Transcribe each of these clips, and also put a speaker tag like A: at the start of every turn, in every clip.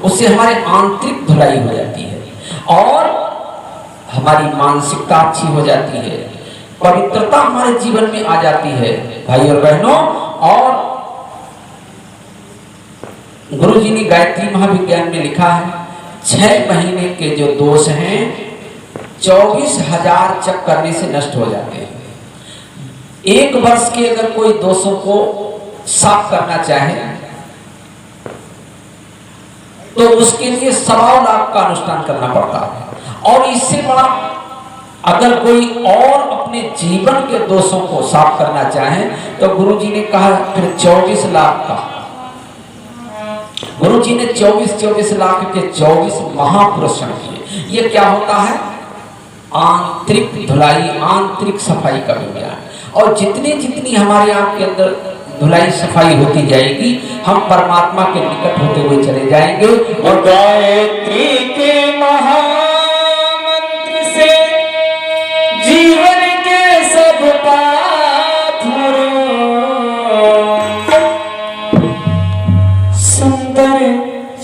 A: उससे हमारे आंतरिक धुलाई हो जाती है और हमारी मानसिकता अच्छी हो जाती है, पवित्रता हमारे जीवन में आ जाती है भाई और बहनों। और गुरु जी ने गायत्री महाविज्ञान में लिखा है 6 महीने के जो दोष हैं 24,000 जप करने से नष्ट हो जाते हैं। 1 वर्ष के अगर कोई दोषों को साफ करना चाहे तो उसके लिए 1.25 लाख का अनुष्ठान करना पड़ता है। और इससे बड़ा अगर कोई और अपने जीवन के दोषों को साफ करना चाहे तो गुरु जी ने कहा फिर 24 लाख का। गुरु जी ने 24 लाख के 24 महापुरुषण किए। ये क्या होता है? आंतरिक धुलाई, आंतरिक सफाई का विज्ञान। और जितनी हमारे आप के अंदर धुलाई सफाई होती जाएगी हम परमात्मा के निकट होते हुए चले जाएंगे।
B: और गायत्री के महामंत्र से जीवन के सब पाप सुंदर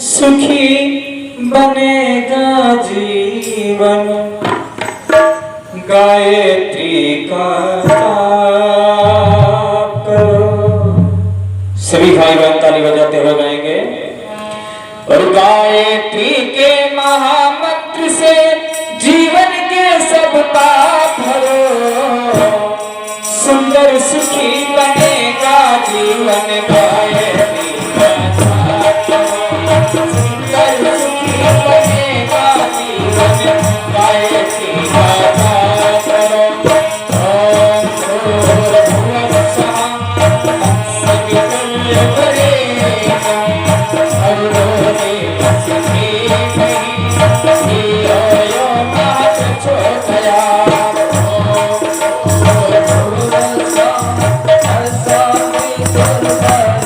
B: सुखी बनेगा जीवन। गायत्री का जाप करो। सभी भाई बहन ताली बजाते हुए गाएंगे। और गायत्री के महामंत्र से जीवन के सब पाप हरो सुंदर सुखी बनेगा जीवन। गायत्री का जाप करो सुंदर सुखी बनेगा जीवन। गायत्री का जाप करो। ओम भूर्भुवः स्वः सवितुर्वरेण्यं भर्गो देवस्य धीमहि धियो यो नः प्रचोदयात्। ओम भूर्भुवः स्वः सवितुर्वरेण्यं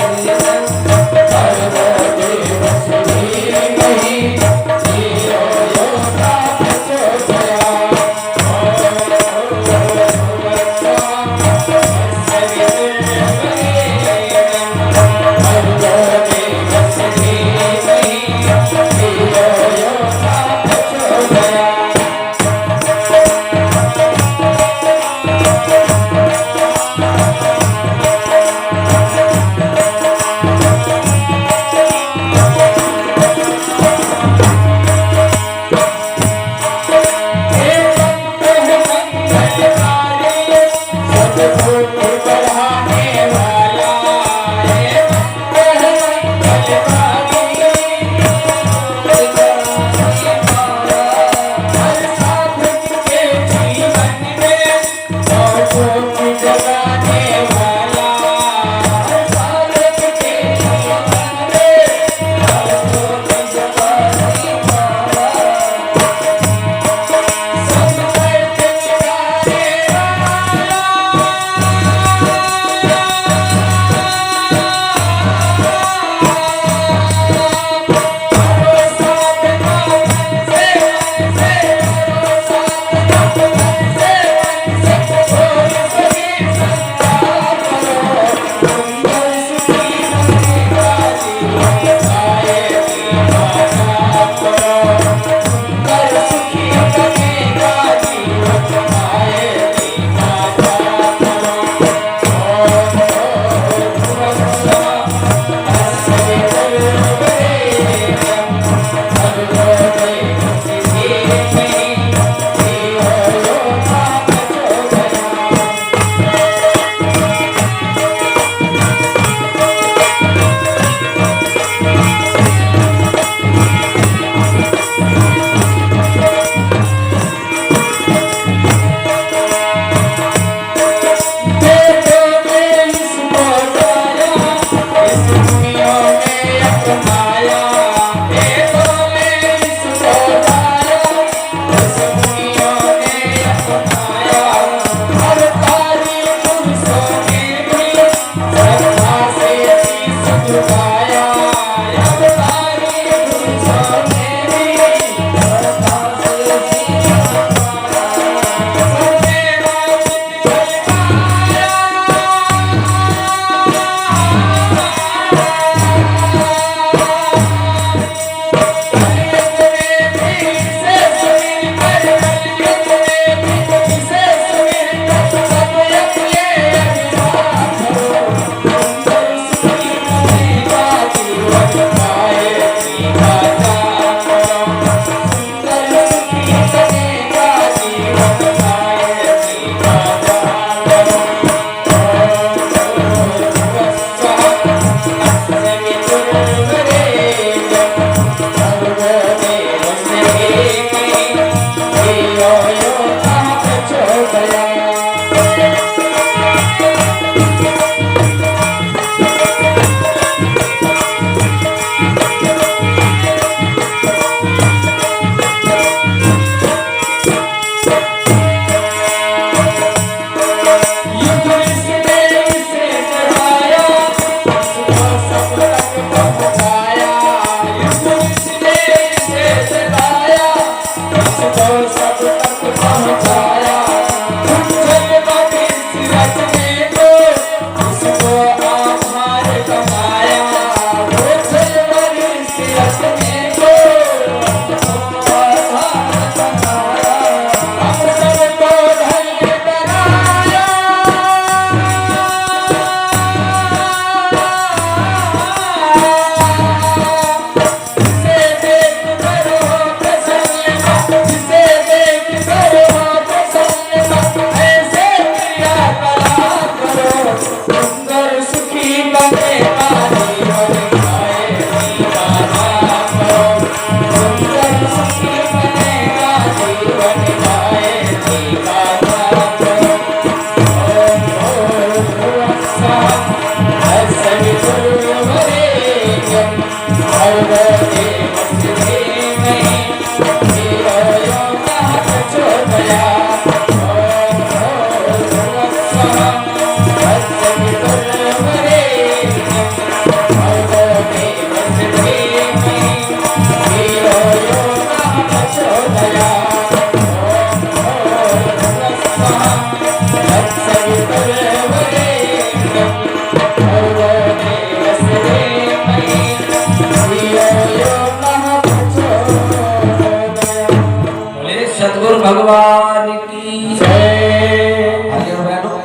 A: बोले सद्गुरु भगवान की जय। भाइयों बहनों,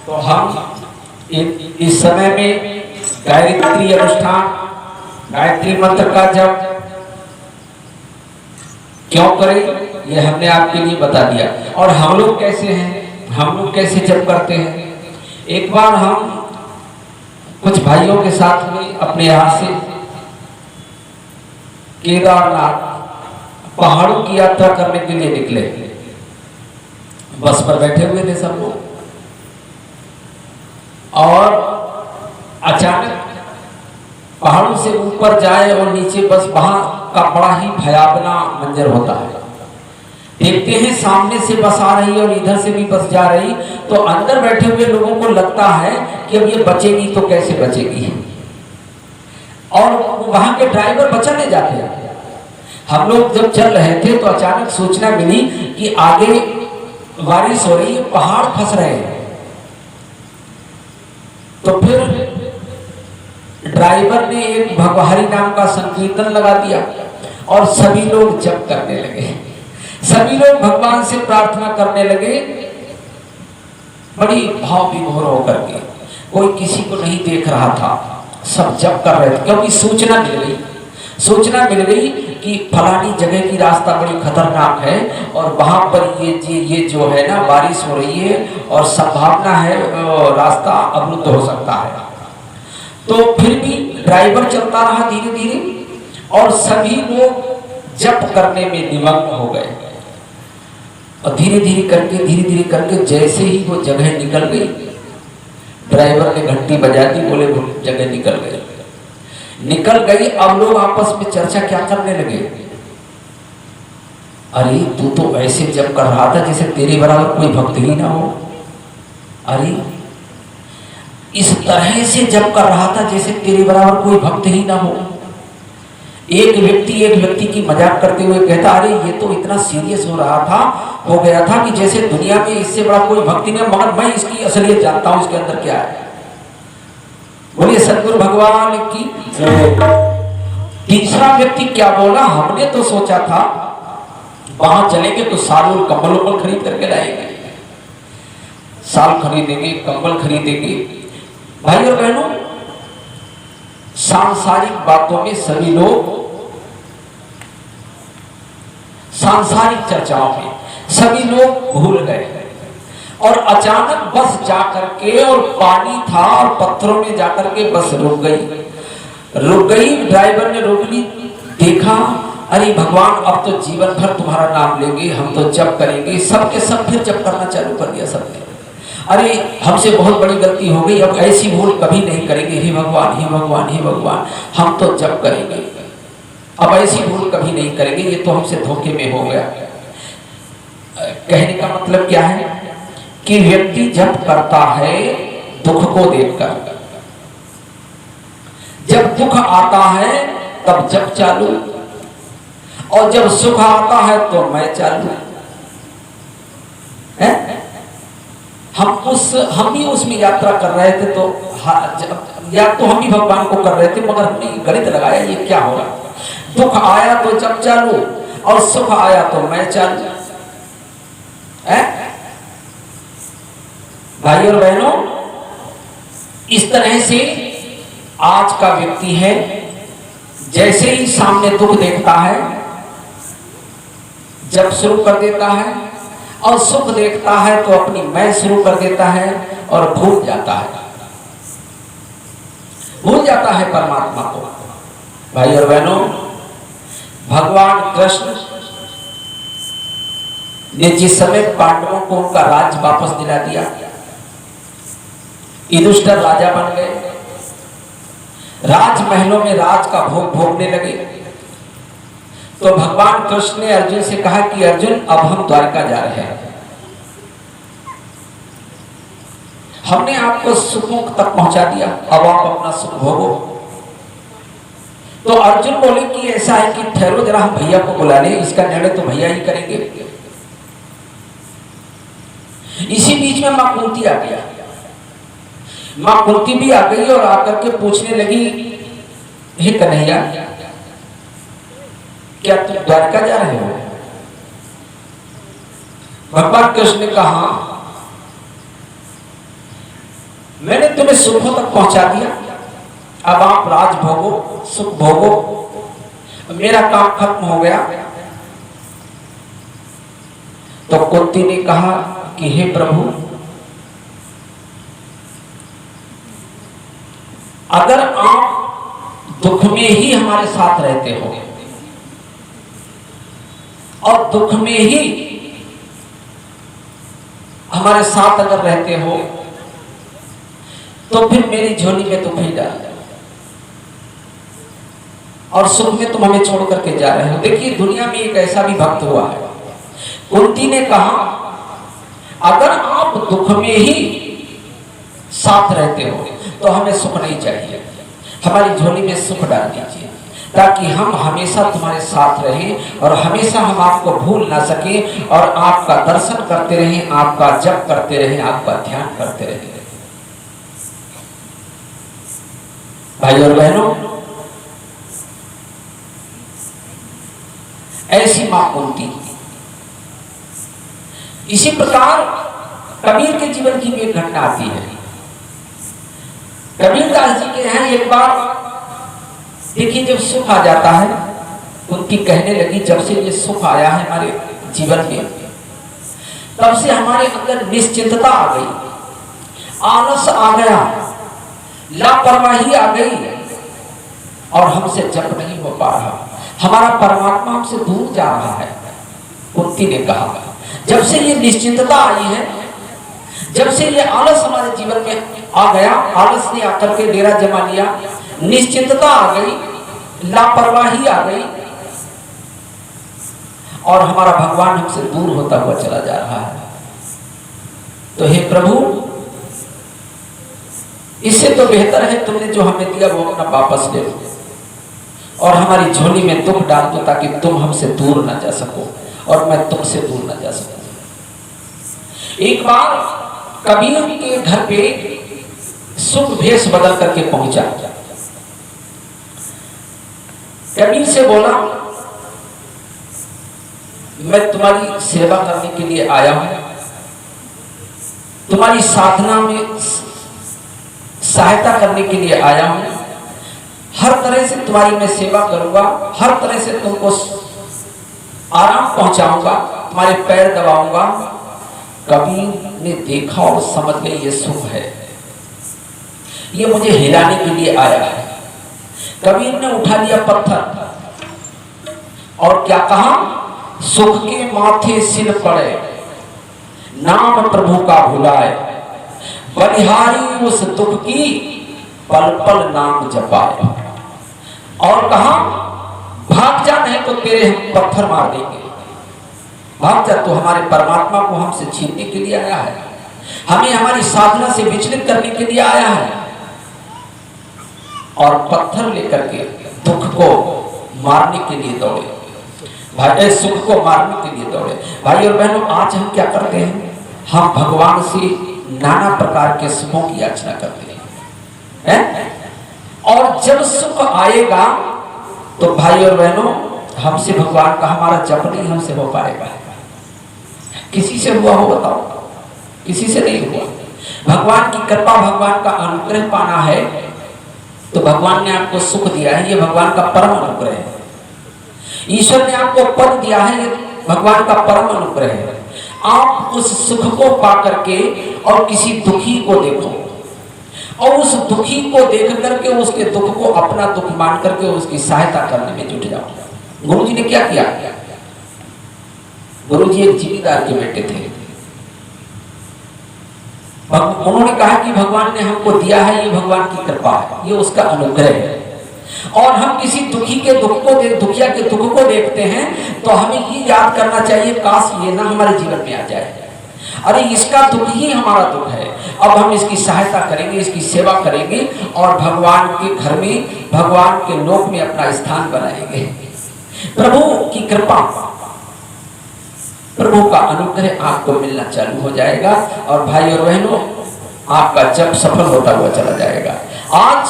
A: तो हम इस समय में गायत्री अनुष्ठान, गायत्री मंत्र का जप क्यों करें, ये हमने आपके लिए बता दिया। और हम लोग कैसे हैं, हम लोग कैसे जप करते हैं। एक बार हम कुछ भाइयों के साथ में अपने यहाँ से केदारनाथ पहाड़ों की यात्रा करने के लिए निकले। बस पर बैठे हुए थे सब लोग, और अचानक पहाड़ों से ऊपर जाए और नीचे बस वहां का बड़ा ही भयावना मंजर होता है। देखते हैं सामने से बस आ रही है और इधर से भी बस जा रही, तो अंदर बैठे हुए लोगों को लगता है कि अब ये बचेगी तो कैसे बचेगी, और वहां के ड्राइवर बचाने जाते हैं। हम लोग जब चल रहे थे तो अचानक सूचना मिली कि आगे बारिश हो रही है, पहाड़ फंस रहे हैं। तो फिर ड्राइवर ने एक भगवारी नाम का संकीर्तन लगा दिया और सभी लोग जप करने लगे। सभी लोग भगवान से प्रार्थना करने लगे, बड़ी भाव विभोर होकर के। कोई किसी को नहीं देख रहा था, सब जप कर रहे थे, क्योंकि सूचना मिल गई कि फलानी जगह की रास्ता बड़ी खतरनाक है और वहां पर ये जो है ना बारिश हो रही है और संभावना है रास्ता अवरुद्ध हो सकता है। तो फिर भी ड्राइवर चलता रहा धीरे धीरे, और सभी लोग जप करने में निमग्न हो गए। और धीरे धीरे करके जैसे ही वो जगह निकल गई, ड्राइवर ने घंटी बजा दी, बोले वो जगह निकल गई। अब लोग आपस में चर्चा क्या करने लगे, अरे तू तो ऐसे जप कर रहा था जैसे तेरे बराबर कोई भक्त ही ना हो। अरे इस तरह से जप कर रहा था जैसे तेरे बराबर कोई भक्त ही ना हो। एक व्यक्ति की मजाक करते हुए कहता, अरे ये तो इतना सीरियस हो गया था कि जैसे दुनिया में इससे बड़ा कोई भक्ति नहीं, मगर मैं इसकी असलियत जानता हूं, इसके अंदर क्या है। बोलिए सद्गुरु भगवान की। तीसरा व्यक्ति क्या बोला, हमने तो सोचा था वहां चलेंगे तो साल कंबल खरीद करके लाएंगे, साल खरीदेंगे, कंबल खरीदेंगे। भाई और बहनों, सांसारिक बातों में सभी लोग, सांसारिक चर्चाओं में सभी लोग भूल गए, और अचानक बस जाकर के, और पानी था और पत्थरों में जाकर के बस रुक गई। ड्राइवर ने रोक ली, देखा, अरे भगवान अब तो जीवन भर तुम्हारा नाम लेंगे, हम तो जप करेंगे। सबके सब फिर जप करना चालू कर दिया सबने। अरे हमसे बहुत बड़ी गलती हो गई, अब ऐसी भूल कभी नहीं करेंगे, हे भगवान हे भगवान हे भगवान, हम तो जप करेंगे, अब ऐसी भूल कभी नहीं करेंगे, ये तो हमसे धोखे में हो गया। कहने का मतलब क्या है कि व्यक्ति जप करता है दुख को देखकर, जब दुख आता है तब जप चालू, और जब सुख आता है तो मैं चालू है। हम भी उसमें यात्रा कर रहे थे, तो या तो हम भी भगवान को कर रहे थे, मगर हमने गणित लगाया ये क्या हो रहा। दुख आया तो जप चालू, और सुख आया तो मैं चालू है। भाई और बहनों, इस तरह से आज का व्यक्ति है, जैसे ही सामने दुख देखता है जब शुरू कर देता है, और सुख देखता है तो अपनी मैं शुरू कर देता है, और भूल जाता है परमात्मा को। भाई और बहनों, भगवान कृष्ण ने जिस समय पांडवों को उनका राज्य वापस दिला दिया, युधिष्ठिर राजा बन गए, राजमहलों में राज का भोग भोगने लगे। तो भगवान कृष्ण ने अर्जुन से कहा कि अर्जुन, अब हम द्वारका जा रहे हैं, हमने आपको सुखों तक पहुंचा दिया, अब आप अपना सुख भोगो। तो अर्जुन बोले कि ऐसा है कि ठहरो जरा, हम भैया को बुला ले, इसका निर्णय तो भैया ही करेंगे। इसी बीच में मां कुंती आ गया। मां कुंती भी आ गई और आकर के पूछने लगी, हे कन्हैया, क्या तुम द्वारका जा रहे हो? भगवान कृष्ण ने कहा, मैंने तुम्हें सुखों तक पहुंचा दिया, अब आप राज भोगो, सुख भोगो, मेरा काम खत्म हो गया। तो कुंती ने कहा कि हे प्रभु, अगर आप दुख में ही हमारे साथ रहते हो और दुख में ही हमारे साथ अगर रहते हो तो फिर मेरी झोली में दुख ही डाल दो और सुख में तुम हमें छोड़ करके जा रहे हो। देखिए, दुनिया में एक ऐसा भी भक्त हुआ है। कुंती ने कहा, अगर आप दुख में ही साथ रहते हो तो हमें सुख नहीं चाहिए, हमारी झोली में सुख डाल दीजिए, ताकि हम हमेशा तुम्हारे साथ रहें और हमेशा हम आपको भूल ना सके और आपका दर्शन करते रहें, आपका जप करते रहें, आपका ध्यान करते रहें। भाई और बहनों, ऐसी मां कुंती। इसी प्रकार कबीर के जीवन की भी एक घटना आती है। कबीर दास जी के यहाँ एक बार देखिए, जब सुख आ जाता है, कुंती कहने लगी, जब से ये सुख आया है हमारे जीवन में, तब से हमारे अंदर निश्चिंतता आ गई, आलस आ गया, लापरवाही आ गई और हमसे जप नहीं हो पा रहा, हमारा परमात्मा हमसे दूर जा रहा है। कुंती ने कहा, जब से ये निश्चिंतता आई है, जब से ये आलस हमारे जीवन में आ गया, आलस ने आकर के डेरा जमा लिया, निश्चिंतता आ गई, लापरवाही आ गई और हमारा भगवान हमसे दूर होता हुआ चला जा रहा है। तो हे प्रभु, इससे तो बेहतर है तुमने जो हमें दिया वो अपना वापस ले लो और हमारी झोली में दुख डाल दो, ताकि तुम हमसे दूर ना जा सको और मैं तुमसे दूर ना जा सकूं। एक बार कबीर के घर पे सुख भेष बदल करके पहुंचा। कबीर से बोला, मैं तुम्हारी सेवा करने के लिए आया हूं, तुम्हारी साधना में सहायता करने के लिए आया हूं, हर तरह से तुम्हारी मैं सेवा करूंगा, हर तरह से तुमको आराम पहुंचाऊंगा, तुम्हारे पैर दबाऊंगा। कबीर ने देखा और समझ गए ये सुख है, ये मुझे हिलाने के लिए आया है। कबीर ने उठा लिया पत्थर और क्या कहा, सुख के माथे सिर पड़े, नाम प्रभु का भुलाए, बलिहारी उस दुख की पल पल नाम जपाए। और कहा, भाग जा, नहीं तो तेरे हम पत्थर मार देंगे। भाग जा, तो हमारे परमात्मा को हमसे छीनने के लिए आया है, हमें हमारी साधना से विचलित करने के लिए आया है। और पत्थर लेकर के दुख को मारने के लिए दौड़े, भाई सुख को मारने के लिए दौड़े। भाई और बहनों, आज हम क्या करते हैं, हम भगवान से नाना प्रकार के सुखों की याचना करते हैं, और जब सुख आएगा तो भाई और बहनों, हमसे भगवान का हमारा जप नहीं हमसे हो पाएगा। किसी से हुआ हो बताओ? किसी से नहीं हुआ। भगवान की कृपा, भगवान का अनुग्रह पाना है तो भगवान ने आपको सुख दिया है, ये भगवान का परम अनुग्रह है। ईश्वर ने आपको पद दिया है, ये भगवान का परम अनुग्रह है। आप उस सुख को पा करके और किसी दुखी को देखो और उस दुखी को देख करके उसके दुख को अपना दुख मान करके उसकी सहायता करने में जुट जाओ। गुरु जी ने क्या किया? गुरु जी एक जिम्मेदार के बेटे थे। उन्होंने कहा कि भगवान ने हमको दिया है, ये भगवान की कृपा है, ये उसका अनुग्रह है। और हम किसी दुखी के दुखिया के दुख को देखते हैं तो हमें ये याद करना चाहिए, काश ये ना हमारे जीवन में आ जाए। अरे इसका दुख ही हमारा दुख है, अब हम इसकी सहायता करेंगे, इसकी सेवा करेंगे और भगवान के घर में, भगवान के लोक में अपना स्थान बनाएंगे। प्रभु की कृपा, प्रभु का अनुग्रह आपको मिलना चालू हो जाएगा और भाई और बहनों आपका जब सफल होता हुआ चला जाएगा। आज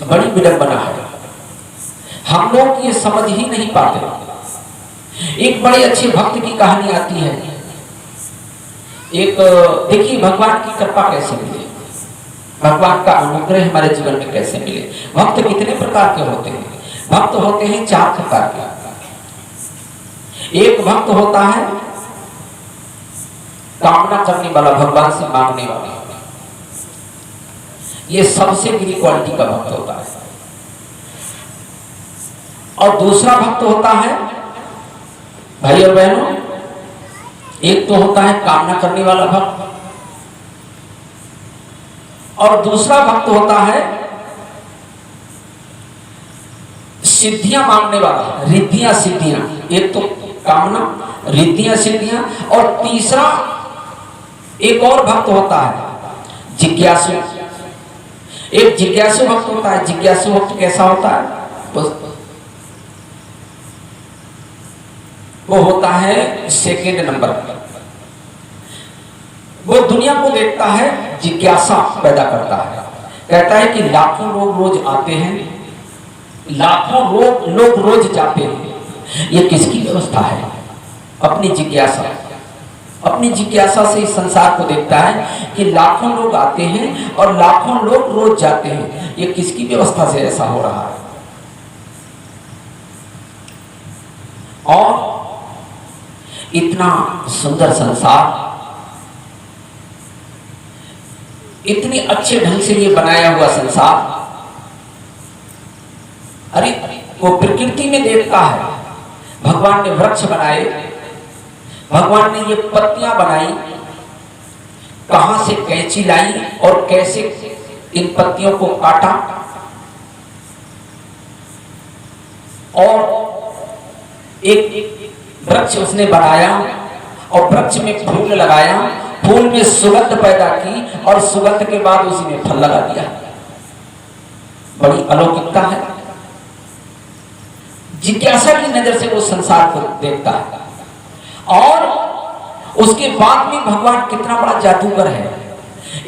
A: बड़ी विडंबना है, हम लोग ये समझ ही नहीं पाते। एक बड़े अच्छे भक्त की कहानी आती है। एक देखिए भगवान की कृपा कैसे मिले, भगवान का अनुग्रह हमारे जीवन में कैसे मिले। भक्त कितने प्रकार के होते हैं? भक्त होते हैं 4 प्रकार के। एक भक्त होता है कामना करने वाला, भगवान से मांगने वाला, ये सबसे गिरी क्वालिटी का भक्त होता है। और दूसरा भक्त होता है भाई और बहनों, एक तो होता है कामना करने वाला भक्त और दूसरा भक्त होता है सिद्धियां मांगने वाला, रिद्धियां सिद्धियां। एक तो कामना, रिद्धियां सिद्धियां, और तीसरा एक और भक्त होता है जिज्ञासु। एक जिज्ञासु भक्त होता है। जिज्ञासु भक्त कैसा होता है? वो होता है सेकेंड नंबर पर। वो दुनिया को देखता है, जिज्ञासा पैदा करता है। कहता है कि लाखों लोग रोज आते हैं, लाखों लोग रोज जाते हैं, ये किसकी व्यवस्था है? अपनी जिज्ञासा, अपनी जिज्ञासा से इस संसार को देखता है कि लाखों लोग आते हैं और लाखों लोग रोज जाते हैं, ये किसकी व्यवस्था से ऐसा हो रहा है? और इतना सुंदर संसार, इतने अच्छे ढंग से ये बनाया हुआ संसार, अरे वो प्रकृति में देखता है, भगवान ने वृक्ष बनाए, भगवान ने ये पत्तियां बनाई, कहां से कैंची लाई और कैसे इन पत्तियों को काटा, और एक वृक्ष उसने बनाया और वृक्ष में फूल लगाया, फूल में सुगंध पैदा की और सुगंध के बाद उसी में फल लगा दिया। बड़ी अलौकिकता है। जिज्ञासा की नजर से वो संसार को देखता है और उसके बाद में भगवान कितना बड़ा जादूगर है।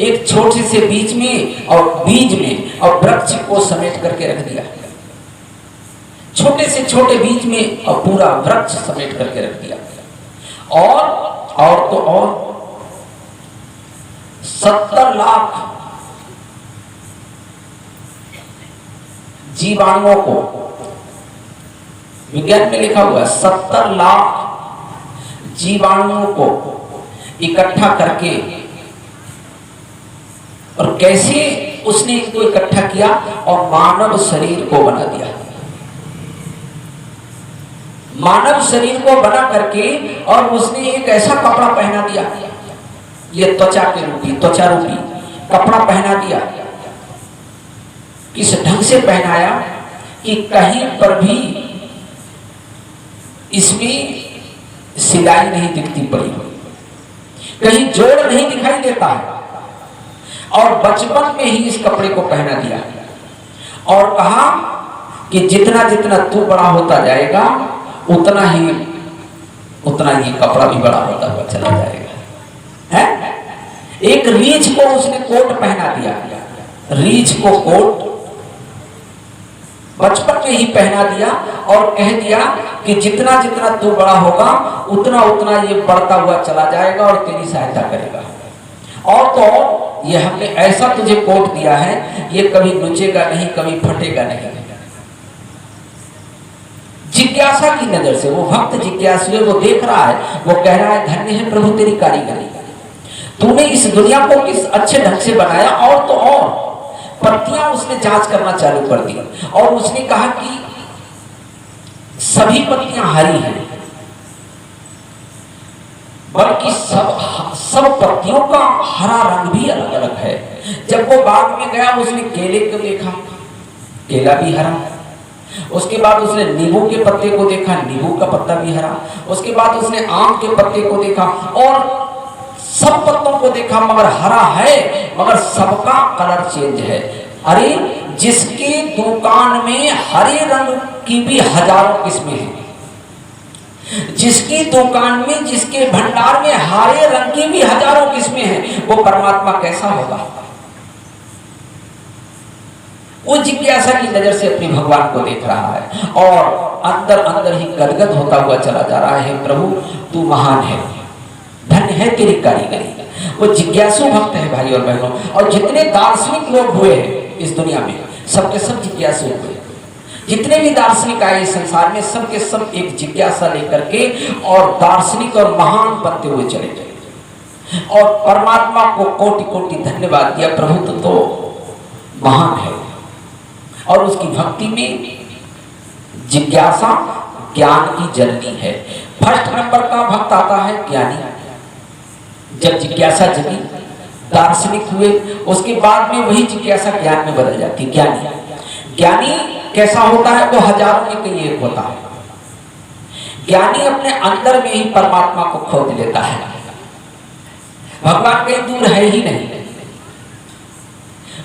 A: एक छोटे से बीज में और वृक्ष को समेट करके रख दिया, छोटे से छोटे बीज में और पूरा वृक्ष समेट करके रख दिया। और तो और 70 लाख जीवाणुओं को, विज्ञान में लिखा हुआ है 70 लाख जीवाणुओं को इकट्ठा करके, और कैसे उसने इनको इकट्ठा किया और मानव शरीर को बना दिया। मानव शरीर को बना करके और उसने एक ऐसा कपड़ा पहना दिया, ये त्वचा रूपी कपड़ा पहना दिया। किस ढंग से पहनाया कि कहीं पर भी इसमें सिलाई नहीं दिखती पड़ी, कहीं जोड़ नहीं दिखाई देता है। और बचपन में ही इस कपड़े को पहना दिया और कहा कि जितना जितना तू बड़ा होता जाएगा उतना ही कपड़ा भी बड़ा होता हुआ चला जाएगा। है? एक रीछ को उसने कोट पहना दिया, रीछ को कोट बचपन में ही पहना दिया और कह दिया कि जितना जितना तू बड़ा होगा उतना उतना ये बढ़ता हुआ चला जाएगा और तेरी सहायता करेगा। और तो ये हमने ऐसा तुझे कोट दिया है, ये कभी नुचेगा नहीं, कभी फटेगा नहीं। जिज्ञासा की नजर से वो भक्त जिज्ञासु है, वो देख रहा है, वो कह रहा है धन्य है प्रभु तेरी कारीगरी, तूने इस दुनिया को किस अच्छे ढंग से बनाया। और तो और पत्तियां उसने जांच करना चालू कर दी और उसने कहा कि सभी पत्तियां हरी हैं, बल्कि सब पत्तियों का हरा रंग भी अलग अलग है। जब वो बाग में गया उसने केले को देखा, केला भी हरा। उसके बाद उसने नींबू के पत्ते को देखा, नींबू का पत्ता भी हरा। उसके बाद उसने आम के पत्ते को देखा और सब पत्तों को देखा, मगर हरा है, मगर सबका कलर चेंज है। अरे जिसके दुकान में हरे रंग की भी हजारों किस्में हैं, जिसकी दुकान में, जिसके भंडार में हरे रंग की भी हजारों किस्में हैं, वो परमात्मा कैसा होगा? वो जिज्ञासा की नजर से अपने भगवान को देख रहा है और अंदर अंदर ही गदगद होता हुआ चला जा रहा है। प्रभु तू महान है, धन्य है तेरी कारीगरी। वो जिज्ञासु भक्त है भाई और बहनों। और जितने दार्शनिक लोग हुए हैं इस दुनिया में, सबके सब जिज्ञासु हुए। जितने भी दार्शनिक आए इस संसार में, सबके सब एक जिज्ञासा लेकर के और दार्शनिक और महान बनते हुए चले गए और परमात्मा को कोटि कोटि धन्यवाद दिया। प्रभु तो महान है। और उसकी भक्ति में जिज्ञासा ज्ञान की जननी है। फर्स्ट नंबर का भक्त आता है ज्ञानी। जब जिज्ञासा जगी, दार्शनिक हुए, उसके बाद में वही जिज्ञासा ज्ञान में बदल जाती है। ज्ञानी कैसा होता है? वो हजारों में कहीं एक होता है। ज्ञानी अपने अंदर में ही परमात्मा को खोज लेता है। भगवान कहीं दूर है ही नहीं,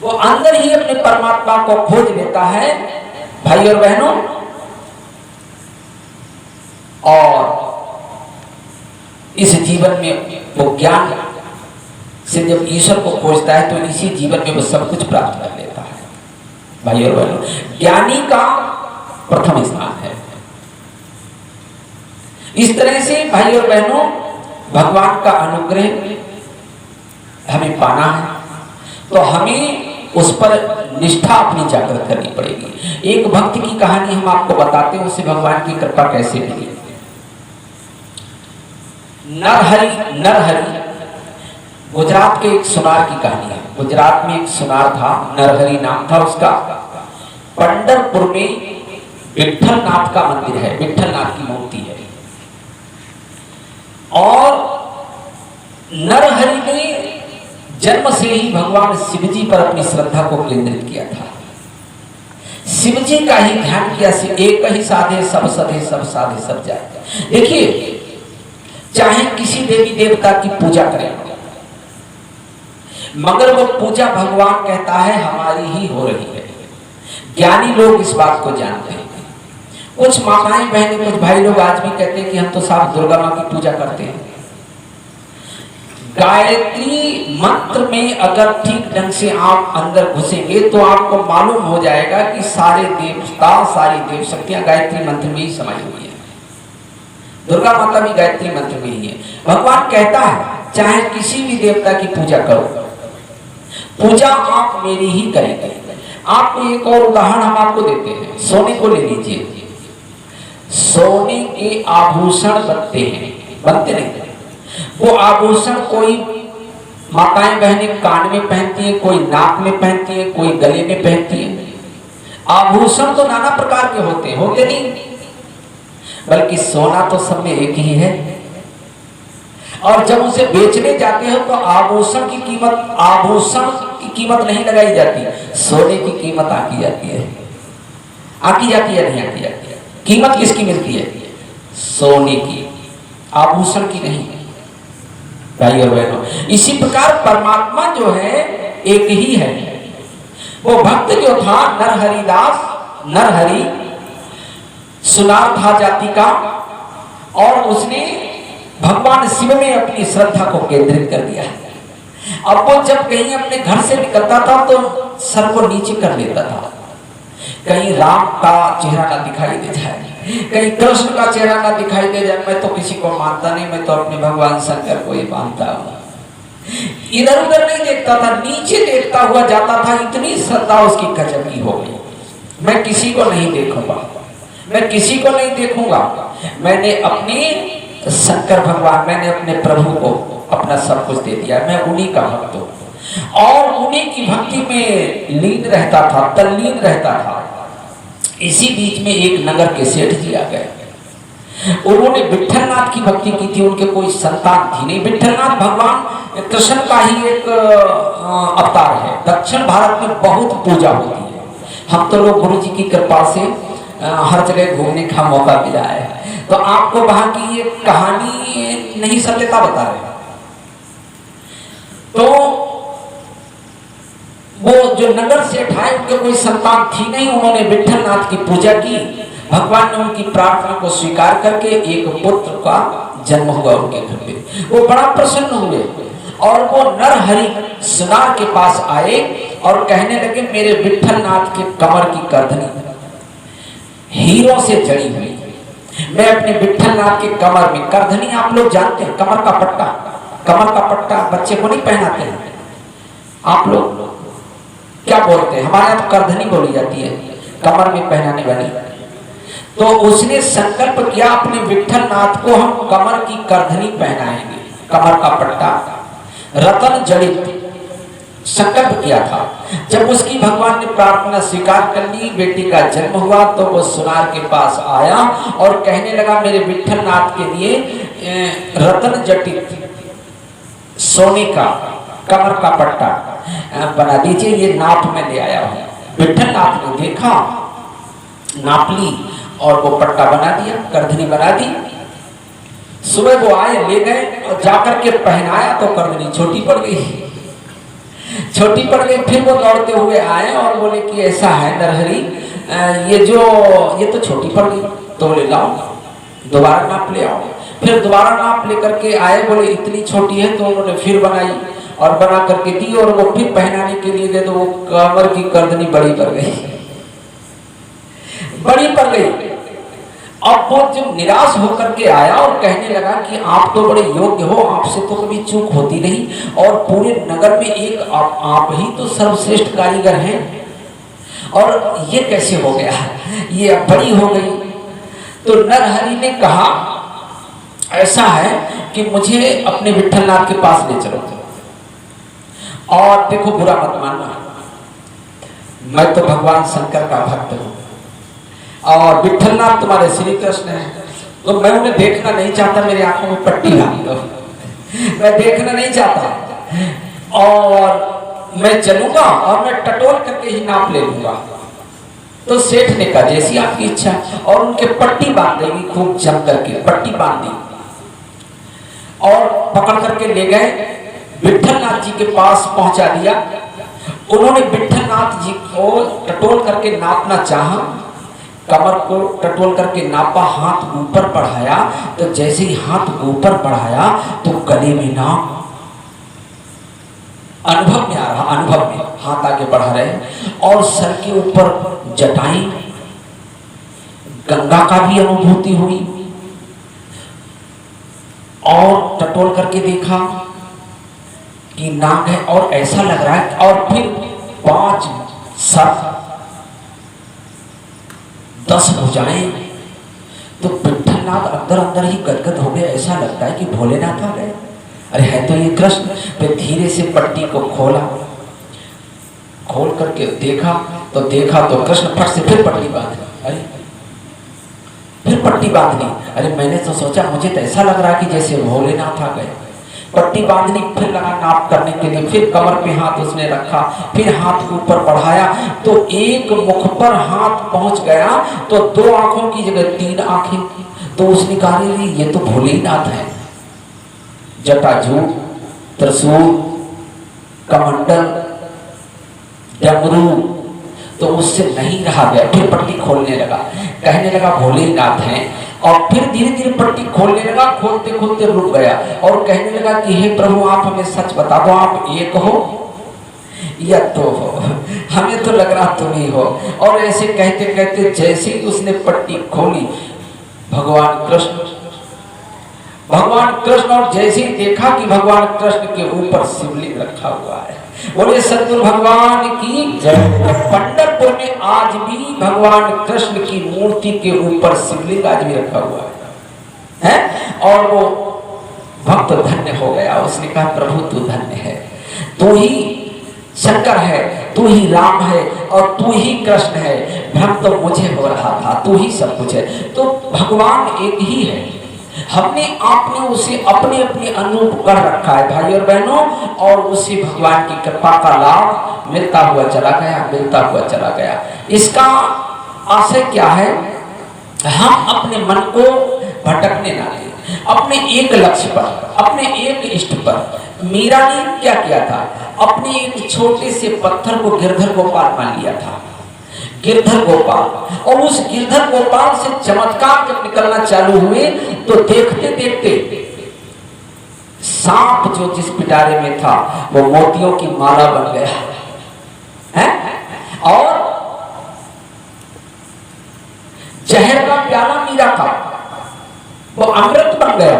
A: वो अंदर ही अपने परमात्मा को खोज लेता है भाई और बहनों। और इस जीवन में वो ज्ञान से जब ईश्वर को खोजता है तो इसी जीवन में वो सब कुछ प्राप्त कर लेता है भाई और बहनों। ज्ञानी का प्रथम स्थान है। इस तरह से भाई और बहनों भगवान का अनुग्रह हमें पाना है तो हमें उस पर निष्ठा अपनी जागृत करनी पड़ेगी। एक भक्त की कहानी हम आपको बताते हैं, उससे भगवान की कृपा कैसे मिली। नरहरि गुजरात के एक सुनार की कहानी है। गुजरात में एक सुनार था, नरहरि नाम था उसका। पंढरपुर में विठल नाथ का मंदिर है, विठल नाथ की मूर्ति है। और नरहरि ने जन्म से ही भगवान शिवजी पर अपनी श्रद्धा को केंद्रित किया था। शिवजी का ही ध्यान किया। एक ही साधे सब सधे, सब साधे सब जाए। देखिए, चाहे किसी देवी देवता की पूजा करें, मगर वो पूजा भगवान कहता है हमारी ही हो रही है। ज्ञानी लोग इस बात को जानते हैं। कुछ माताएं बहनें, कुछ भाई लोग आज भी कहते हैं कि हम तो साफ दुर्गा माँ की पूजा करते हैं। गायत्री मंत्र में अगर ठीक ढंग से आप अंदर घुसेंगे तो आपको मालूम हो जाएगा कि सारे देवता, सारी देव शक्तियां गायत्री मंत्र में ही समाई हुई है। दुर्गा माता भी गायत्री मंत्र में ही है। भगवान कहता है चाहे किसी भी देवता की पूजा करो, पूजा आप मेरी ही करेंगे। आपको एक और उदाहरण हम आपको देते हैं। सोने को ले लीजिए। सोने के आभूषण बनते हैं, बनते नहीं। वो आभूषण कोई माताएं बहनें कान में पहनती हैं, कोई नाक में पहनती हैं, कोई गले में पहनती हैं। आभूषण तो नाना प्रकार के होते नहीं, बल्कि सोना तो सब में एक ही है। और जब उसे बेचने जाते हो तो आभूषण की कीमत नहीं लगाई जाती, सोने की कीमत आकी जाती है। आकी जाती है, नहीं आकी जाती है। कीमत किसकी मिलती है? सोने की, आभूषण की नहीं भाई और बहनों। इसी प्रकार परमात्मा जो है एक ही है। वो भक्त जो था नरहरिदास, नरहरि सुनार था जाति का, और उसने भगवान शिव में अपनी श्रद्धा को केंद्रित कर दिया। अब वो जब कहीं अपने घर से निकलता था तो सर को नीचे कर लेता था, कहीं राम का चेहरा ना दिखाई दे जाए, कहीं कृष्ण का चेहरा ना दिखाई दे जाए। मैं तो किसी को मानता नहीं, मैं तो अपने भगवान शंकर को ही मानता हूँ। इधर उधर नहीं देखता था, नीचे देखता हुआ जाता था। इतनी श्रद्धा उसकी गजब की हो गई। मैं किसी को नहीं देखूंगा, मैं किसी को नहीं देखूंगा। मैंने अपने शंकर भगवान, मैंने अपने प्रभु को अपना सब कुछ दे दिया। मैं उन्हीं का भक्त हूँ और उन्हीं की भक्ति में लीन रहता था, तल्लीन रहता था। इसी बीच में एक नगर के सेठ जी आ गए। उन्होंने विठलनाथ की भक्ति की थी। उनके कोई संतान थी नहीं। विठलनाथ भगवान कृष्ण का ही एक अवतार है। दक्षिण भारत में बहुत पूजा होती है। हम तो लोग गुरु जी की कृपा से हर जगह घूमने का मौका मिला है, तो आपको वहां की ये कहानी नहीं सत्यता बता रहे। तो वो जो नगर सेठ आए, उनके कोई संतान थी नहीं, उन्होंने विठलनाथ की पूजा की। भगवान ने उनकी प्रार्थना को स्वीकार करके एक पुत्र का जन्म हुआ उनके घर पे। वो बड़ा प्रसन्न हुए और वो नरहरि सुनार के पास आए और कहने लगे, मेरे विठलनाथ के कमर की करधनी हीरों से जड़ी हुई, मैं अपने विठलनाथ के कमर में, करधनी आप लोग जानते हैं, कमर का पट्टा, कमर का पट्टा बच्चे को नहीं पहनाते हैं, आप लोग क्या बोलते हैं? हमारे यहाँ तो करधनी बोली जाती है, कमर में पहनाने वाली। तो उसने संकल्प किया, अपने विठलनाथ को हम कमर की करधनी पहनाएंगे, कमर का पट्टा रतन जड़ित संकल्प किया था। जब उसकी भगवान ने प्रार्थना स्वीकार कर ली, बेटी का जन्म हुआ, तो वो सुनार के पास आया और कहने लगा, मेरे विठलनाथ के लिए रतन जटित सोने का कमर का पट्टा बना दीजिए, ये नाप में ले आया हूं। विठलनाथ ने देखा, नाप ली और वो पट्टा बना दिया, करधनी बना दी। सुबह वो आए, ले गए और जाकर के पहनाया तो करधनी छोटी पड़ गई, छोटी पड़ गई। फिर वो दौड़ते हुए आए और बोले कि ऐसा है नरहरि, ये तो छोटी पड़ गई, तो बोले लाओ दोबारा नाप ले आओ। फिर दोबारा नाप लेकर के आए, बोले इतनी छोटी है, तो उन्होंने फिर बनाई और बना करके दी और वो फिर पहनाने के लिए दे, तो वो कमर की करधनी बड़ी पड़ गई, बड़ी पड़ गई। अब वो जब निराश होकर के आया और कहने लगा कि आप तो बड़े योग्य हो, आपसे तो कभी चूक होती नहीं, और पूरे नगर में एक आप ही तो सर्वश्रेष्ठ कारीगर हैं, और ये कैसे हो गया, ये अब बड़ी हो गई। तो नरहरि ने कहा, ऐसा है कि मुझे अपने विठलनाथ के पास ले चलो, और देखो बुरा मत मानना, मैं तो भगवान शंकर का भक्त हूं और विठलनाथ तुम्हारे श्री कृष्ण है, तो मैं उन्हें देखना नहीं चाहता, मेरी आंखों में पट्टी डाल दो, मैं देखना नहीं चाहता, और मैं चलूंगा और मैं टटोल करके ही नाप ले लूंगा। तो सेठ ने कहा, जैसी आपकी इच्छा, और उनके पट्टी बांध देगी, खूब जम करके पट्टी बांध दी और पकड़ करके ले गए, विठलनाथ जी के पास पहुंचा दिया। उन्होंने विठलनाथ जी को टटोल करके नापना चाहा, कमर को टटोल करके नापा, हाथ ऊपर बढ़ाया, तो जैसे ही हाथ ऊपर बढ़ाया तो गले में ना अनुभव में आ रहा, अनुभव में हाथ आगे बढ़ा रहे, और सर के ऊपर जटाई, गंगा का भी अनुभूति हुई, और टटोल करके देखा कि नाक है, और ऐसा लग रहा है, और फिर 5 सर 10 भुजाएं, तो विठलनाथ अंदर अंदर ही गदगद हो गए, ऐसा लगता है कि भोलेनाथ आ गए, अरे है तो ये कृष्ण। फिर धीरे से पट्टी को खोला, खोल करके देखा तो कृष्ण। फट से फिर पट्टी बांध, अरे फिर पट्टी बांध ली, अरे मैंने तो सोचा, मुझे तो ऐसा लग रहा कि जैसे भोलेनाथ आ गए। पट्टी बांधनी, फिर लगा नाप करने के लिए, फिर कमर पे हाथ उसने रखा, फिर हाथ ऊपर बढ़ाया, तो एक मुख पर हाथ पहुंच गया, तो 2 आंखों की जगह 3 आंखें। तो उसने कहा, ये तो भोलेनाथ है, जटाजू, त्रिशूल, कमंडल, डमरू, तो उससे नहीं रहा गया, फिर पट्टी खोलने लगा, कहने लगा भोलेनाथ हैं, और फिर धीरे धीरे पट्टी खोलने लगा, खोलते खोलते रुक गया और कहने लगा कि हे प्रभु, आप हमें सच बता दो, आप एक हो या 2 हो, हमें तो लग रहा तुम ही हो। और ऐसे कहते कहते जैसे ही उसने पट्टी खोली, भगवान कृष्ण, और जैसे ही देखा कि भगवान कृष्ण के ऊपर शिवलिंग रखा हुआ है, बोले सतगुरु भगवान की जय। पंढरपुर में आज भी भगवान कृष्ण की मूर्ति के ऊपर शिवलिंग आज भी रखा हुआ है? और वो भक्त धन्य हो गया, उसने कहा प्रभु तू धन्य है, तू ही शंकर है, तू ही राम है, और तू ही कृष्ण है, भ्रम तो मुझे हो रहा था, तू ही सब कुछ है। तो भगवान एक ही है, हमने आपने उसे अपने अपने अनुरूप कर रखा है भाई और बहनों, और उसे भगवान की कृपा का लाभ मिलता हुआ चला गया, मिलता हुआ चला गया। इसका आशय क्या है? हम अपने मन को भटकने ना दें, अपने एक लक्ष्य पर, अपने एक इष्ट पर। मीरा ने क्या किया था? अपने एक छोटे से पत्थर को गिरधर गोपाल मान लिया था, गिरधर गोपाल। और उस गिरधर गोपाल से चमत्कार जब निकलना चालू हुए तो देखते देखते सांप जो जिस पिटारे में था वो मोतियों की माला बन गया है, और जहर का प्याला मीरा का वो अमृत बन गया।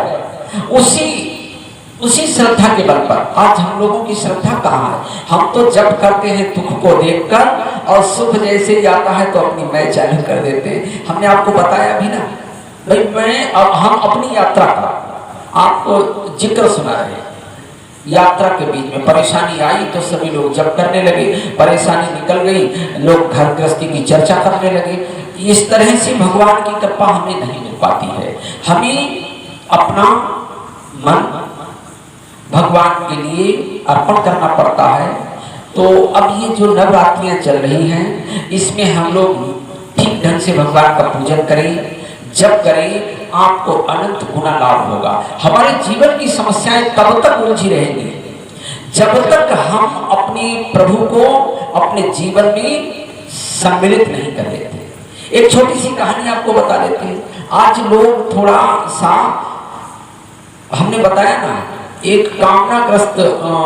A: उसी श्रद्धा के बल पर आज हम लोगों की श्रद्धा कहाँ है? हम तो जब करते हैं दुख को देखकर, और सुख जैसे ही आता है तो अपनी मैं चालू कर देते हैं। हमने आपको बताया भी ना भाई, हम अपनी यात्रा का आपको जिक्र सुना रहे हैं। यात्रा के बीच में परेशानी आई तो सभी लोग जब करने लगे, परेशानी निकल गई, लोग घर गृहस्थी की चर्चा करने लगे। इस तरह से भगवान की कृपा हमें नहीं मिल पाती है। हमें अपना मन भगवान के लिए अर्पण करना पड़ता है। तो अब ये जो नवरात्रियां चल रही हैं, इसमें हम लोग ठीक ढंग से भगवान का पूजन करें। जब करें आपको अनंत गुना लाभ होगा। हमारे जीवन की समस्याएं तब तक उलझी रहेंगी जब तक हम अपने प्रभु को अपने जीवन में सम्मिलित नहीं कर लेते। एक छोटी सी कहानी आपको बता देते हैं। आज लोग थोड़ा सा, हमने बताया ना, एक कामनाग्रस्त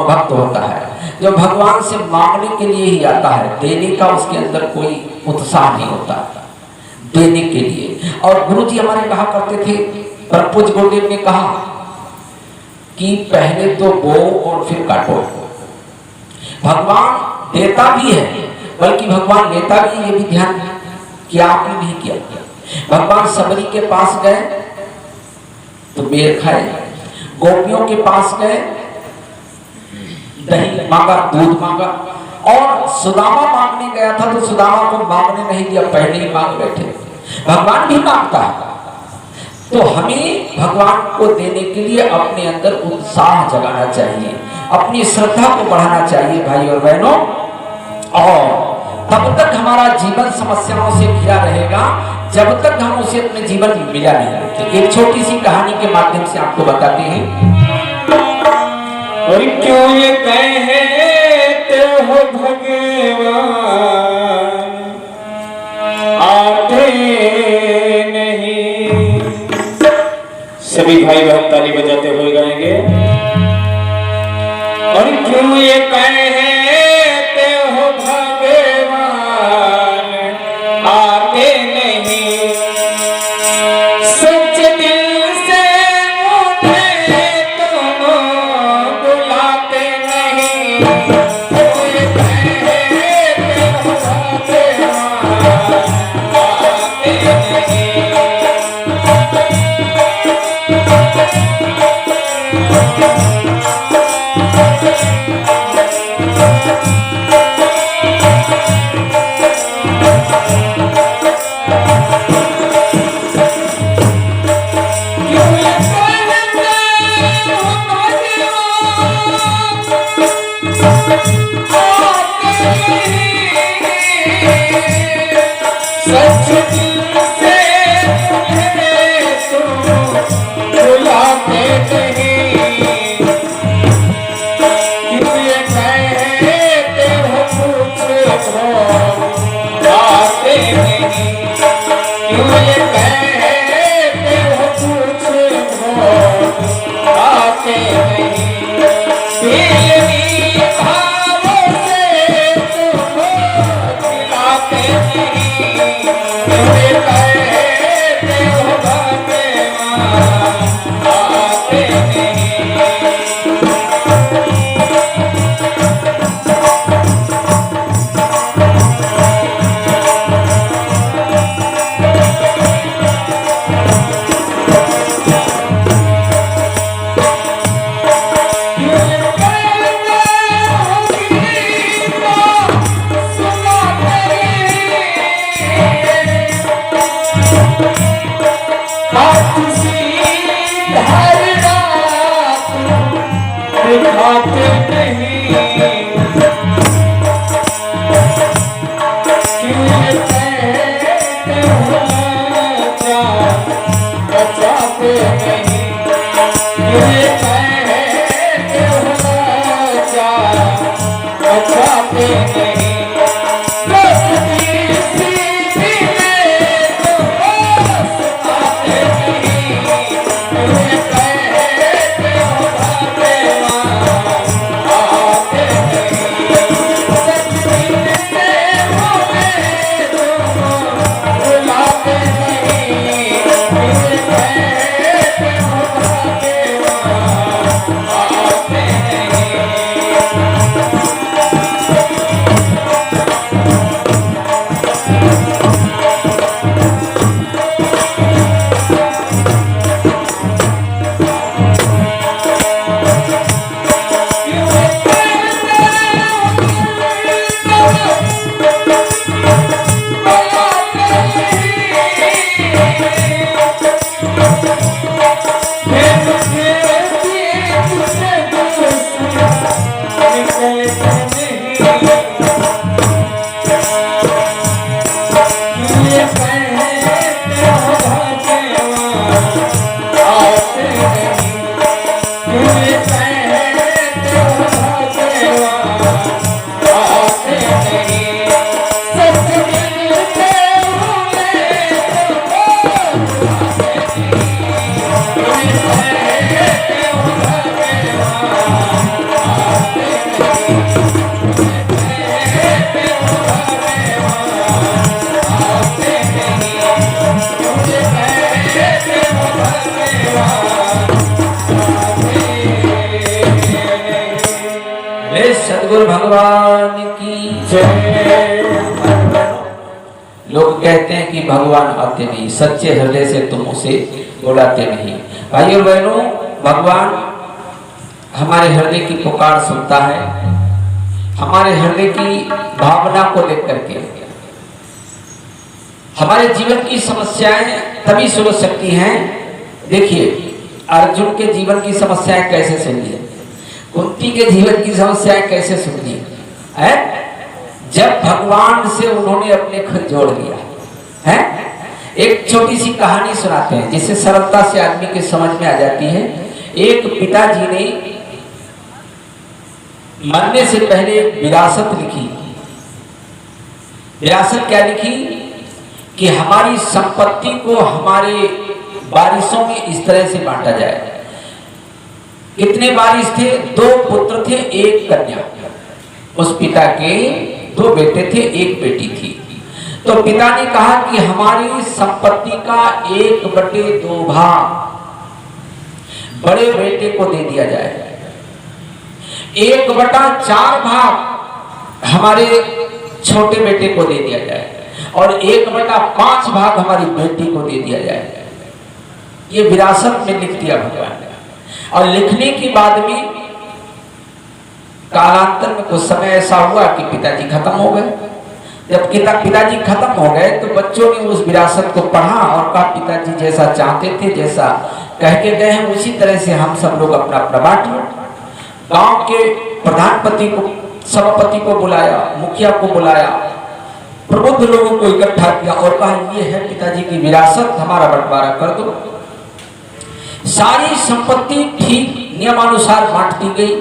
A: भक्त होता है जो भगवान से मांगने के लिए ही आता है, देने का उसके अंदर कोई उत्साह नहीं होता देने के लिए। और गुरुजी हमारे कहा करते थे, परम पूज्य गुरुदेव ने कहा कि पहले तो बो और फिर काटो। भगवान देता भी है बल्कि भगवान लेता भी, ये भी ध्यान किया आपने नहीं किया। भगवान सबरी के पास गए तो बेर खाए, गोपियों के पास गए दही मांगा, दूध मांगा, और सुदामा मांगने गया था तो सुदामा को मांगने नहीं दिया, पहले ही मांग बैठे। भगवान भी मांगता है। तो हमें भगवान को देने के लिए अपने अंदर उत्साह जगाना चाहिए, अपनी श्रद्धा को बढ़ाना चाहिए भाई और बहनों। और तब तक हमारा जीवन समस्याओं से घिरा रहेगा जब तक हम उसे अपने जीवन में मिला नहीं लेते। एक छोटी सी कहानी के माध्यम से आपको बताते हैं।
B: और क्यों ये कहते हो भगवान आते नहीं। सभी भाई बहन ताली बजाते हुए गाएंगे। और क्यों ये कहते हो भगवान आते नहीं। सच दिल से मुझे तुम बुलाते नहीं। कोई कहते हो भगवान आते नहीं। नहीं, ये कहते हो लाचार बचाते नहीं।
A: सतगुरु भगवान की जय। लोग कहते हैं कि भगवान आते नहीं, सच्चे हृदय से तुम उसे बुलाते नहीं। भाइयों बहनों, भगवान हमारे हृदय की पुकार सुनता है, हमारे हृदय की भावना को देख करके हमारे जीवन की समस्याएं तभी सुलझ सकती हैं। देखिए, अर्जुन के जीवन की समस्याएं कैसे सुलझी, कुंती के जीवन की समस्याएं कैसे सुलझी है, जब भगवान से उन्होंने अपने खुद जोड़ लिया है। एक छोटी सी कहानी सुनाते हैं जिससे सरलता से आदमी के समझ में आ जाती है। एक पिताजी ने मरने से पहले एक विरासत लिखी। विरासत क्या लिखी कि हमारी संपत्ति को हमारे वारिसों में इस तरह से बांटा जाए। कितने वारिस थे? 2 पुत्र थे, 1 कन्या। उस पिता के 2 बेटे थे, 1 बेटी थी। तो पिता ने कहा कि हमारी संपत्ति का 1/2 भाग बड़े बेटे को दे दिया जाए, 1/4 भाग हमारे छोटे बेटे को दे दिया जाए और 1/5 भाग हमारी बेटी को दे दिया जाए। ये विरासत में लिख दिया भगवान ने। और लिखने के बाद में कालांतर में कुछ समय ऐसा हुआ कि पिताजी खत्म हो गए। जब पिताजी खत्म हो गए तो बच्चों ने उस विरासत को पढ़ा और कहा पिताजी जैसा चाहते थे, जैसा कह के गए हैं, उसी तरह से हम सब लोग अपना अपना बांट लो। गांव के प्रधानपति को, सभापति को बुलाया, मुखिया को बुलाया, प्रबुद्ध लोगों को इकट्ठा किया और कहा ये है पिताजी की विरासत, हमारा बंटवारा कर दो। सारी संपत्ति ठीक नियमानुसार बांट दी गई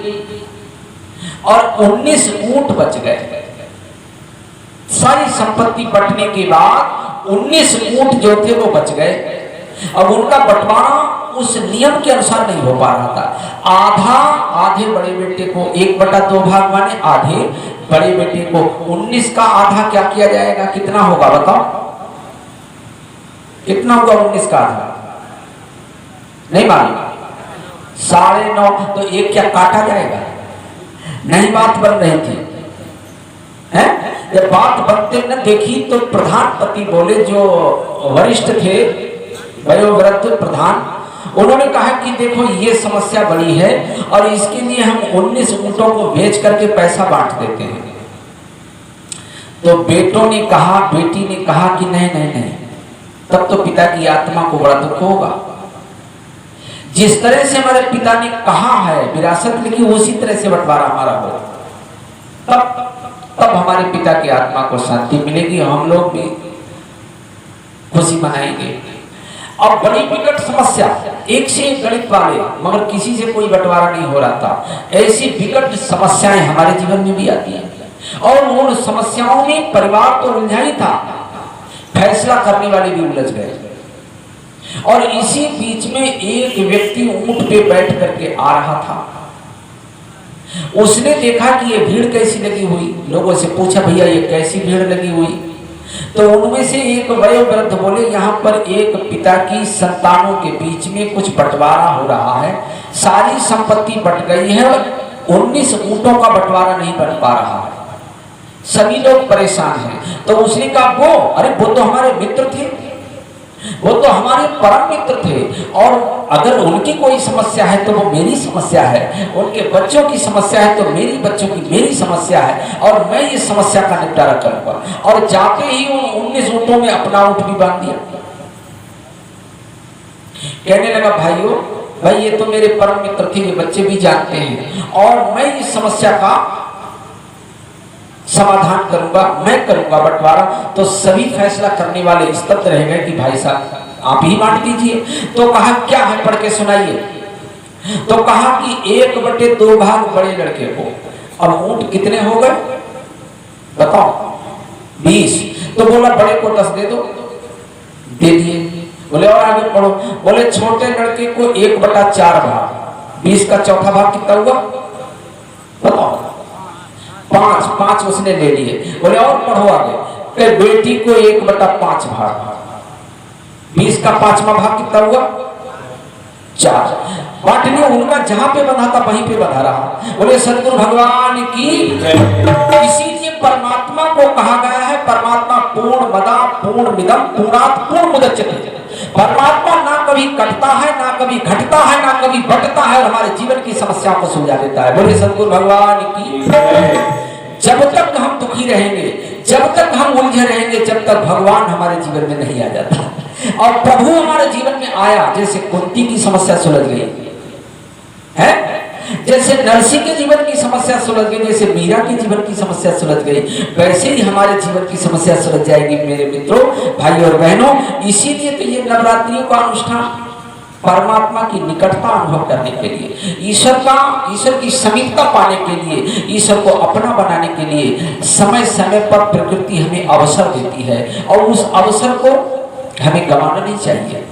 A: और 19 ऊंट बच गए। सारी संपत्ति बंटने के बाद 19 ऊंट जो थे वो बच गए। अब उनका बंटवारा उस नियम के अनुसार नहीं हो पा रहा था। आधे बड़े बेटे को, 1/2 भाग माने आधे बड़े बेटे को, 19 का आधा क्या किया जाएगा? कितना होगा बताओ? कितना होगा 19 का आधा? नहीं मालूम। 9.5। तो 1 क्या काटा जाएगा? नहीं बात बन रही थी है? जब बात बनते न देखी तो प्रधानपति बोले, जो वरिष्ठ थे, वयोवृद्ध प्रधान, उन्होंने कहा कि देखो ये समस्या बड़ी है और इसके लिए हम 19 ऊंटों को बेच करके पैसा बांट देते हैं। तो बेटों ने कहा, बेटी ने कहा कि नहीं नहीं नहीं, तब तो पिता की आत्मा को बड़ा दुख होगा। जिस तरह से हमारे पिता ने कहा है, विरासत लिखी, उसी तरह से बंटवारा हमारा हो, तब हमारे पिता की आत्मा को शांति मिलेगी, हम लोग भी खुशी मनाएंगे। अब बड़ी विकट समस्या, एक से एक गणित वाले, मगर किसी से कोई बंटवारा नहीं हो रहा था। ऐसी विकट समस्याएं हमारे जीवन में भी आती हैं और उन समस्याओं में परिवार तो उलझा ही था, फैसला करने वाले भी उलझ गए। और इसी बीच में एक व्यक्ति ऊंट पे बैठ करके आ रहा था। उसने देखा कि ये भीड़ कैसी लगी हुई, लोगों से पूछा भैया ये कैसी भीड़ लगी हुई। तो उनमें से एक वयोवृद्ध बोले यहाँ पर एक पिता की संतानों के बीच में कुछ बंटवारा हो रहा है, सारी संपत्ति बंट गई है और 19 ऊंटों का बंटवारा नहीं बन पा रहा है, सभी लोग परेशान हैं। तो उसने कहा अरे वो तो हमारे मित्र थे, वो तो हमारे परम मित्र थे, और अगर उनकी कोई समस्या है तो वो मेरी समस्या है, उनके बच्चों की समस्या है तो मेरी बच्चों की मेरी समस्या है, और मैं इस समस्या का निपटारा करूंगा। और जाते ही उन 19 ऊंटों में अपना ऊंट भी बांध दिया। कहने लगा भाई ये तो मेरे परम मित्र थे, ये बच्चे भी जानते हैं, और मैं इस समस्या का समाधान करूंगा, मैं करूंगा बंटवारा। तो सभी फैसला करने वाले स्तब्ध रह गए कि भाई साहब आप ही बांट दीजिए। तो कहा क्या है, पढ़ के सुनाइए। तो कहा कि 1/2 भाग बड़े लड़के को। अब ऊंट कितने हो गए बताओ? 20। तो बोला बड़े को 10 दे दो, दे दिए। बोले और आगे पढ़ो। बोले छोटे लड़के को 1/4 भाग, 20 का चौथा भाग कितना हुआ बताओ? 5 उसने ले लिए। बोले और पढ़ो आगे। बेटी को 1/5 भाग, 20 का 5वां भाग कितना हुआ 4। बांटने उनका जहां पे बंधा था वहीं पे बंधा रहा। बोले सदगुरु भगवान की। इसीलिए परमात्मा को कहा गया है परमात्मा पूर्णमदा पूर्णमिदं पूर्णात् पूर्णमुदच्यते। परमात्मा ना कभी कटता है, ना कभी घटता है, ना कभी बंटता है, और हमारे जीवन की समस्याओं को सुलझा देता है। बोले सदगुरु भगवान की। जब तक हम दुखी रहेंगे, जब तक हम उलझे रहेंगे, जब तक भगवान हमारे जीवन में नहीं आ जाता। और प्रभु हमारे जीवन में आया, जैसे कुंती की समस्या सुलझ गई है, जैसे नरसी के जीवन की समस्या सुलझ गई, जैसे मीरा के जीवन की समस्या सुलझ गई, वैसे ही हमारे जीवन की समस्या सुलझ जाएगी मेरे मित्रों, भाई और बहनों। इसीलिए तो ये नवरात्रियों का अनुष्ठान परमात्मा की निकटता अनुभव करने के लिए, ईश्वर की समीपता पाने के लिए, ईश्वर को अपना बनाने के लिए समय समय पर प्रकृति हमें अवसर देती है, और उस अवसर को हमें गंवाना नहीं चाहिए।